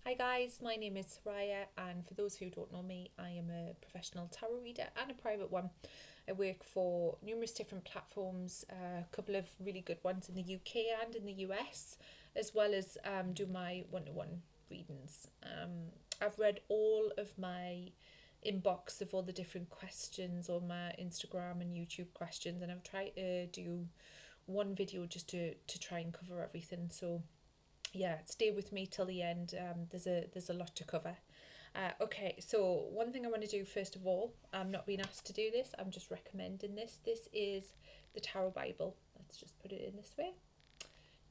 Hi guys, my name is Soriah, and for those who don't know me, I am a professional tarot reader and a private one. I work for numerous different platforms, a couple of really good ones in the UK and in the US, as well as do my one-to-one readings. I've read all of my inbox of all the different questions on my Instagram and YouTube questions, and I've tried to do one video just to try and cover everything. So yeah, stay with me till the end. There's a lot to cover. Okay, so one thing I want to do first of all, I'm not being asked to do this, I'm just recommending this. This is the Tarot Bible. Let's just put it in this way.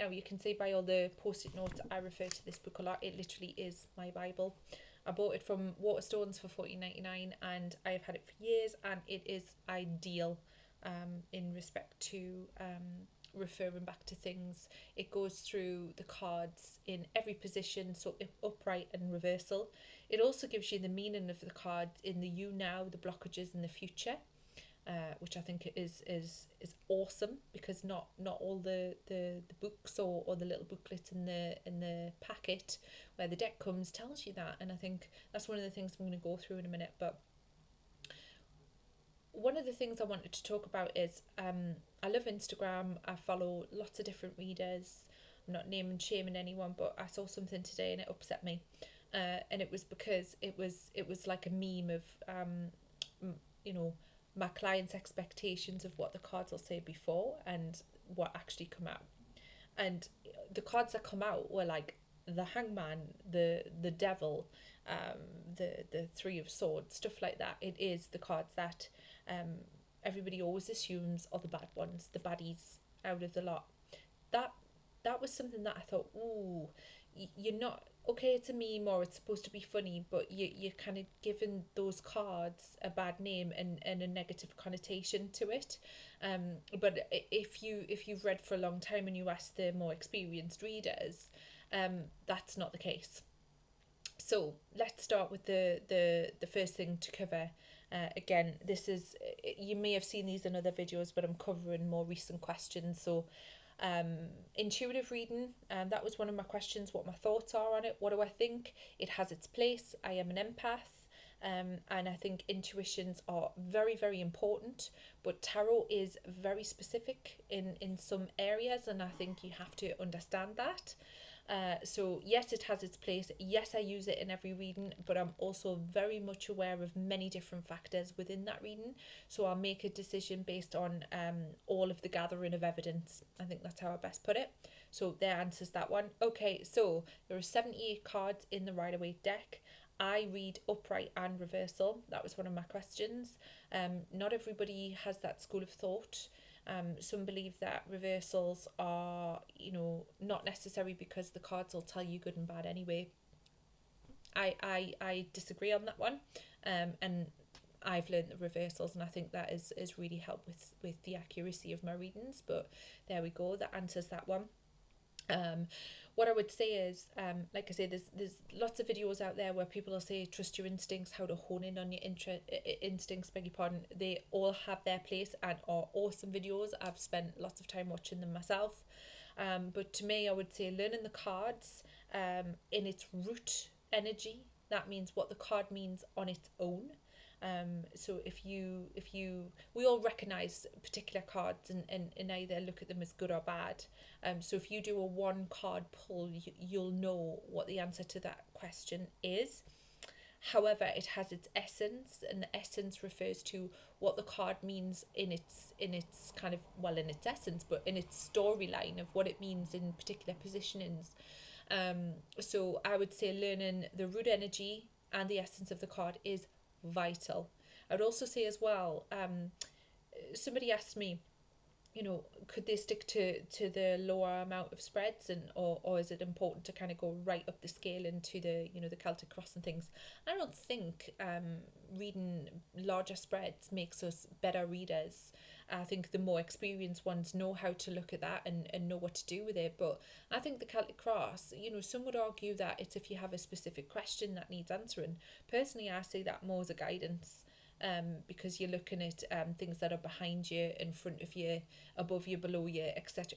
Now you can see by all the post-it notes I refer to this book a lot. It literally is my Bible. I bought it from Waterstones for $14.99 and I've had it for years, and it is ideal in respect to referring back to things. It goes through the cards in every position, so upright and reversal. It also gives you the meaning of the cards in the you now, the blockages, and the future. Which I think is awesome, because not all the books or the little booklet in the packet where the deck comes tells you that, and I think that's one of the things I'm going to go through in a minute. But one of the things I wanted to talk about is I love Instagram. I follow lots of different readers. I'm not naming shaming anyone, but I saw something today and it upset me, and it was because it was like a meme of you know, my clients' expectations of what the cards will say before and what actually come out. And the cards that come out were like the Hangman, the Devil, the Three of Swords, stuff like that. It is the cards that everybody always assumes are the bad ones, the baddies out of the lot. That that was something that I thought, ooh, you're not okay. It's a meme or it's supposed to be funny, but you're kind of giving those cards a bad name and a negative connotation to it. But if you've read for a long time and you ask the more experienced readers, that's not the case. So let's start with the first thing to cover. Again, this is, you may have seen these in other videos, but I'm covering more recent questions. So intuitive reading, that was one of my questions, what my thoughts are on it. What do I think? It has its place. I am an empath, and I think intuitions are very, very important, but tarot is very specific in some areas, and I think you have to understand that. So yes, it has its place. Yes, I use it in every reading, but I'm also very much aware of many different factors within that reading. So I'll make a decision based on all of the gathering of evidence. I think that's how I best put it. So there answers that one. Okay, so there are 78 cards in the Rider-Waite deck. I read upright and reversal. That was one of my questions. Not everybody has that school of thought. Some believe that reversals are, not necessary because the cards will tell you good and bad anyway. I disagree on that one, and I've learned the reversals, and I think that is really helped with the accuracy of my readings. But there we go. That answers that one. Um, what I would say is, like I say, there's lots of videos out there where people will say trust your instincts, how to hone in on your instincts. Beg your pardon. They all have their place and are awesome videos. I've spent lots of time watching them myself. But to me, I would say learning the cards in its root energy. That means what the card means on its own. So we all recognize particular cards and either look at them as good or bad. So if you do a one card pull, you'll know what the answer to that question is. However, it has its essence, and the essence refers to what the card means in its kind of, well, in its essence, but in its storyline of what it means in particular positionings. So I would say learning the root energy and the essence of the card is vital. I'd also say as well, somebody asked me, could they stick to the lower amount of spreads, and or is it important to kind of go right up the scale into the Celtic cross and things? I don't think reading larger spreads makes us better readers. I think the more experienced ones know how to look at that and know what to do with it. But I think the Celtic cross, some would argue that it's if you have a specific question that needs answering. Personally, I see that more as a guidance, because you're looking at things that are behind you, in front of you, above you, below you, etc.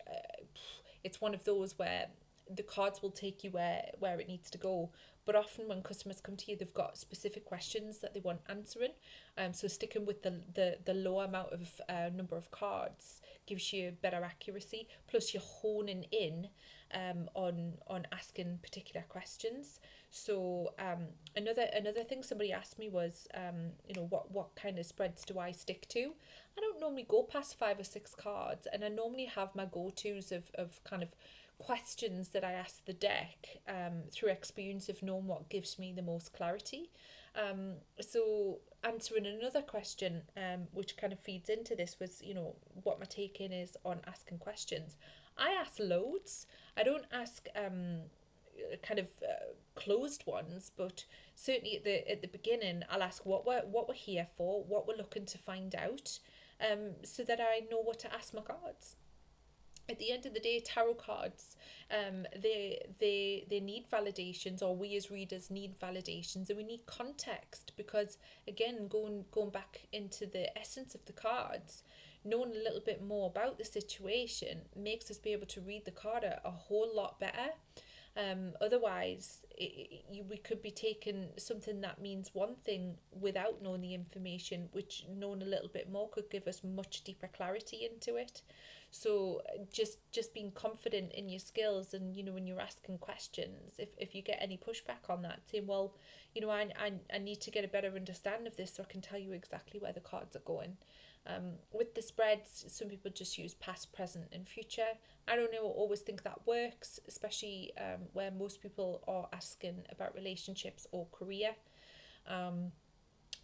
It's one of those where the cards will take you where it needs to go. But often when customers come to you, they've got specific questions that they want answering. So sticking with the low amount of number of cards gives you better accuracy. Plus you're honing in on asking particular questions. So another thing somebody asked me was, what kind of spreads do I stick to? I don't normally go past 5 or 6 cards, and I normally have my go-tos of kind of questions that I ask the deck through experience of knowing what gives me the most clarity. So answering another question, which kind of feeds into this, was, what my take in is on asking questions. I ask loads. I don't ask kind of closed ones, but certainly at the beginning, I'll ask what we're here for, what we're looking to find out, so that I know what to ask my cards. At the end of the day, tarot cards, they need validations, or we as readers need validations, and we need context, because again, going back into the essence of the cards, knowing a little bit more about the situation makes us be able to read the card a whole lot better. Otherwise, we could be taking something that means one thing without knowing the information, which knowing a little bit more could give us much deeper clarity into it. So just being confident in your skills, and when you're asking questions, if you get any pushback on that, saying, well, I need to get a better understanding of this so I can tell you exactly where the cards are going. With the spreads, some people just use past, present, and future. I don't know, always think that works, especially where most people are asking about relationships or career. Um,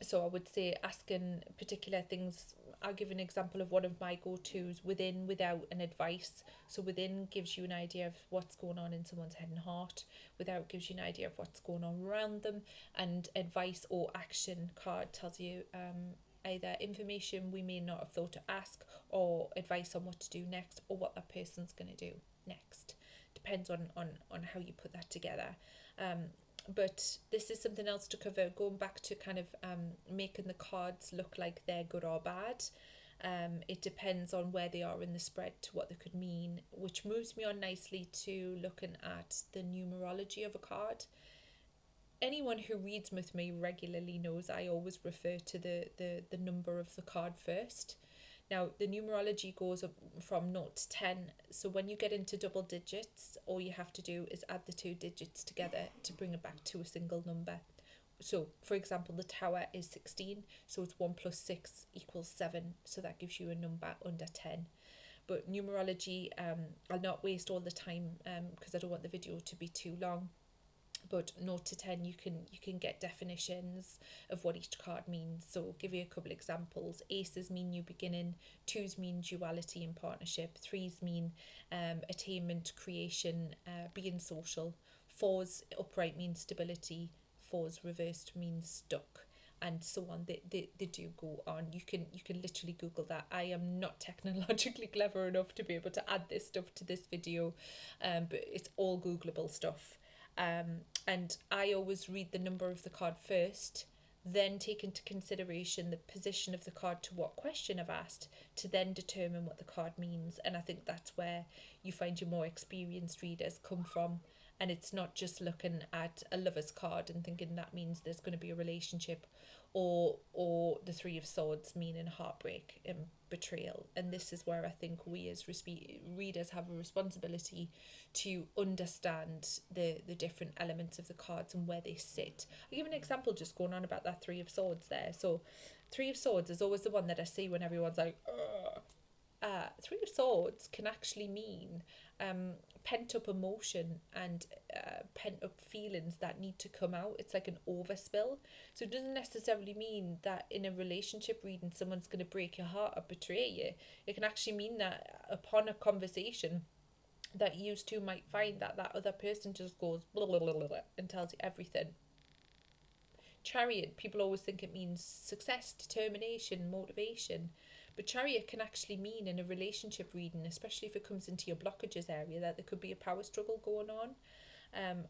so I would say asking particular things. I'll give an example of one of my go-tos: within, without, and advice. So within gives you an idea of what's going on in someone's head and heart. Without gives you an idea of what's going on around them. And advice or action card tells you either information we may not have thought to ask, or advice on what to do next, or what that person's going to do next. Depends on how you put that together. But this is something else to cover, going back to kind of making the cards look like they're good or bad. It depends on where they are in the spread to what they could mean, which moves me on nicely to looking at the numerology of a card. Anyone who reads with me regularly knows I always refer to the number of the card first. Now, the numerology goes up from 0 to 10. So when you get into double digits, all you have to do is add the 2 digits together to bring it back to a single number. So, for example, the tower is 16. So it's 1 plus 6 equals 7. So that gives you a number under 10. But numerology, I'll not waste all the time because I don't want the video to be too long. But 0 to 10, you can get definitions of what each card means. So I'll give you a couple examples. Aces mean new beginning, 2s mean duality and partnership, 3s mean attainment, creation, being social, 4s upright means stability, 4s reversed means stuck, and so on. They do go on. You can literally Google that. I am not technologically clever enough to be able to add this stuff to this video, but it's all Googleable stuff. And I always read the number of the card first, then take into consideration the position of the card to what question I've asked, to then determine what the card means. And I think that's where you find your more experienced readers come from. And it's not just looking at a lover's card and thinking that means there's going to be a relationship, or the Three of Swords meaning heartbreak and betrayal. And this is where I think we as readers have a responsibility to understand the different elements of the cards and where they sit. I'll give an example, just going on about that Three of Swords there. So Three of Swords is always the one that I see when everyone's like, ugh. Three of Swords can actually mean pent up emotion and pent up feelings that need to come out. It's like an overspill. So it doesn't necessarily mean that in a relationship reading someone's going to break your heart or betray you. It can actually mean that upon a conversation that you two might find that other person just goes blah, blah, blah, blah, blah, and tells you everything. Chariot, people always think it means success, determination, motivation. But Chariot can actually mean in a relationship reading, especially if it comes into your blockages area, that there could be a power struggle going on.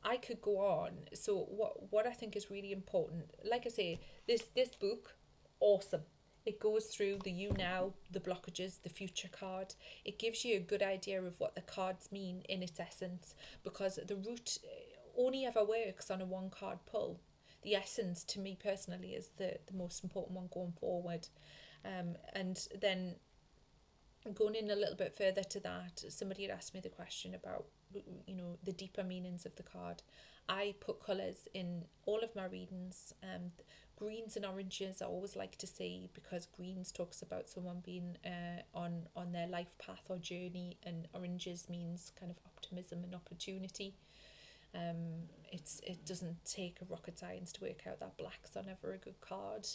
I could go on. So what I think is really important, like I say, this book, awesome. It goes through the you now, the blockages, the future card. It gives you a good idea of what the cards mean in its essence, because the root only ever works on a one card pull. The essence, to me personally, is the most important one going forward. And then going in a little bit further to that, somebody had asked me the question about, the deeper meanings of the card. I put colours in all of my readings. Greens and oranges I always like to see, because greens talks about someone being on their life path or journey, and oranges means kind of optimism and opportunity. It doesn't take a rocket science to work out that blacks are never a good card,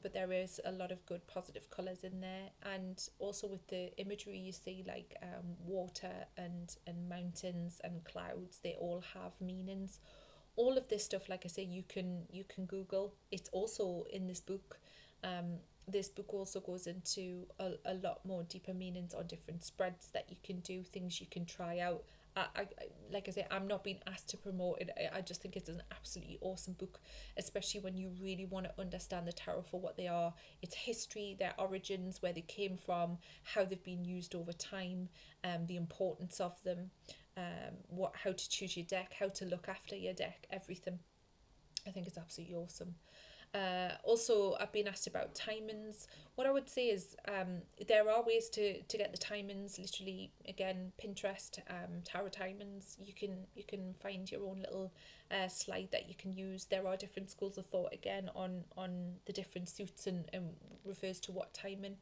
but there is a lot of good positive colours in there. And also with the imagery you see, like water and mountains and clouds, they all have meanings. All of this stuff, like I say, you can Google. It's also in this book. This book also goes into a lot more deeper meanings on different spreads that you can do, things you can try out. Like I say, I'm not being asked to promote it. I just think it's an absolutely awesome book, especially when you really want to understand the tarot for what they are, its history, their origins, where they came from, how they've been used over time, the importance of them, how to choose your deck, how to look after your deck, everything. I think it's absolutely awesome. Also, I've been asked about timings. What I would say is, there are ways to get the timings. Literally, again, Pinterest, tarot timings. You can find your own little slide that you can use. There are different schools of thought again on the different suits, and refers to what timing.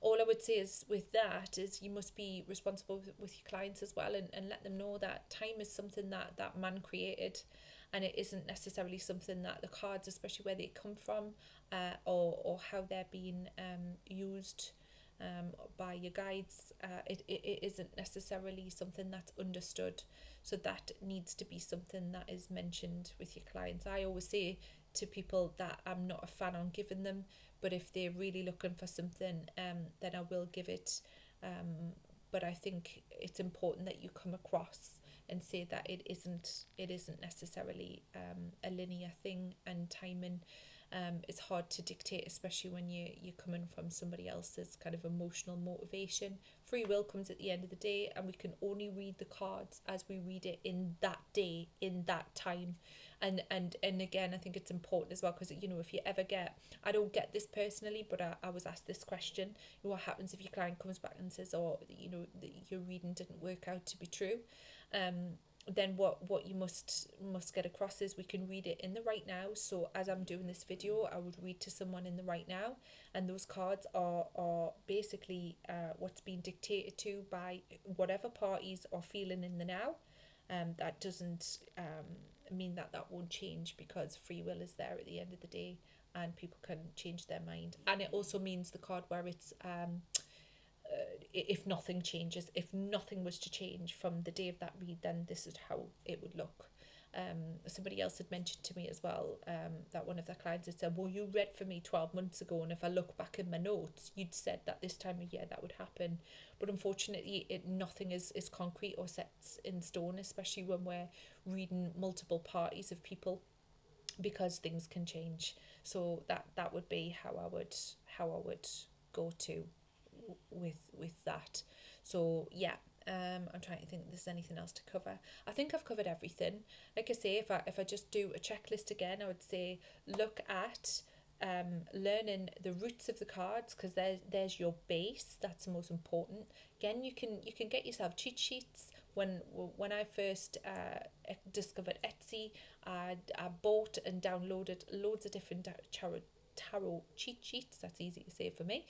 All I would say is with that is you must be responsible with your clients as well, and let them know that time is something that man created, and it isn't necessarily something that the cards, especially where they come from, or how they're being used by your guides, it isn't necessarily something that's understood. So that needs to be something that is mentioned with your clients. I always say to people that I'm not a fan on giving them, but if they're really looking for something, then I will give it. But I think it's important that you come across and say that it isn't necessarily a linear thing, and timing is hard to dictate, especially when you're coming from somebody else's kind of emotional motivation. Free will comes at the end of the day, and we can only read the cards as we read it in that day, in that time. And again, I think it's important as well, because if you ever get, I don't get this personally, but I was asked this question: what happens if your client comes back and says, oh, your reading didn't work out to be true? Then what you must get across is we can read it in the right now. So as I'm doing this video, I would read to someone in the right now, and those cards are basically what's being dictated to by whatever parties are feeling in the now. That doesn't mean that won't change, because free will is there at the end of the day, and people can change their mind. And it also means the card where it's if nothing changes, if nothing was to change from the day of that read, then this is how it would look. Somebody else had mentioned to me as well, that one of their clients had said, well, you read for me 12 months ago, and if I look back in my notes, you'd said that this time of year that would happen. But unfortunately, nothing is concrete or set in stone, especially when we're reading multiple parties of people, because things can change. So that would be how I would go to with that. So yeah, I'm trying to think if there's anything else to cover. I think I've covered everything. Like I say, if I just do a checklist again, I would say look at learning the roots of the cards, because there's your base. That's the most important. Again, you can get yourself cheat sheets. When I first discovered Etsy, I bought and downloaded loads of different tarot cheat sheets. That's easy to say for me.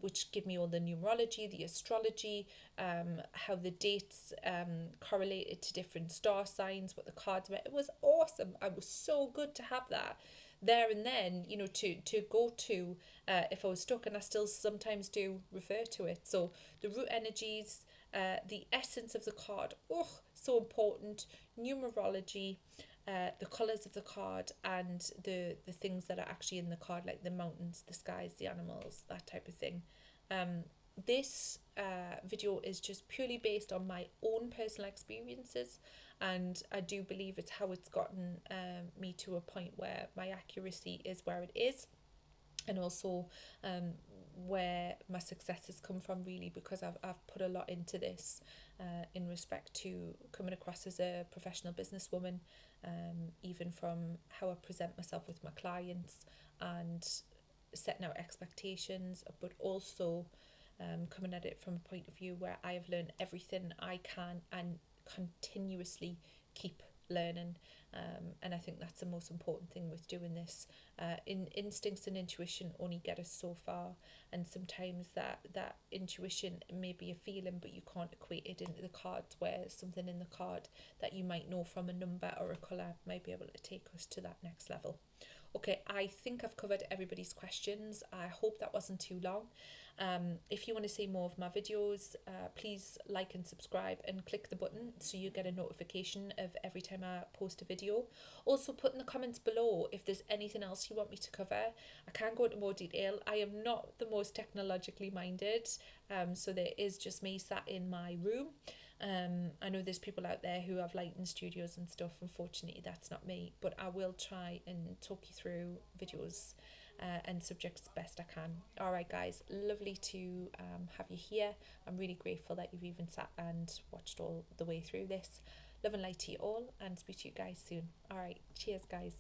Which give me all the numerology, the astrology, how the dates correlated to different star signs, what the cards were. It was awesome. I was so good to have that there and then, to go to if I was stuck, and I still sometimes do refer to it. So the root energies, the essence of the card, so important, numerology, the colours of the card, and the things that are actually in the card, like the mountains, the skies, the animals, that type of thing. This video is just purely based on my own personal experiences, and I do believe it's how it's gotten me to a point where my accuracy is where it is. and also where my success has come from, really, because I've put a lot into this in respect to coming across as a professional businesswoman, even from how I present myself with my clients and setting out expectations, but also coming at it from a point of view where I have learned everything I can and continuously keep learning. And I think that's the most important thing with doing this. Instincts and intuition only get us so far, and sometimes that intuition may be a feeling, but you can't equate it into the cards, where something in the card that you might know from a number or a colour might be able to take us to that next level. Okay, I think I've covered everybody's questions. I hope that wasn't too long. If you want to see more of my videos, please like and subscribe and click the button so you get a notification of every time I post a video. Also, put in the comments below if there's anything else you want me to cover. I can go into more detail. I am not the most technologically minded, so there is just me sat in my room. I know there's people out there who have lighting studios and stuff. Unfortunately, that's not me, but I will try and talk you through videos and subjects best I can. Alright guys, lovely to have you here. I'm really grateful that you've even sat and watched all the way through this. Love and light to you all, and speak to you guys soon. Alright, cheers guys.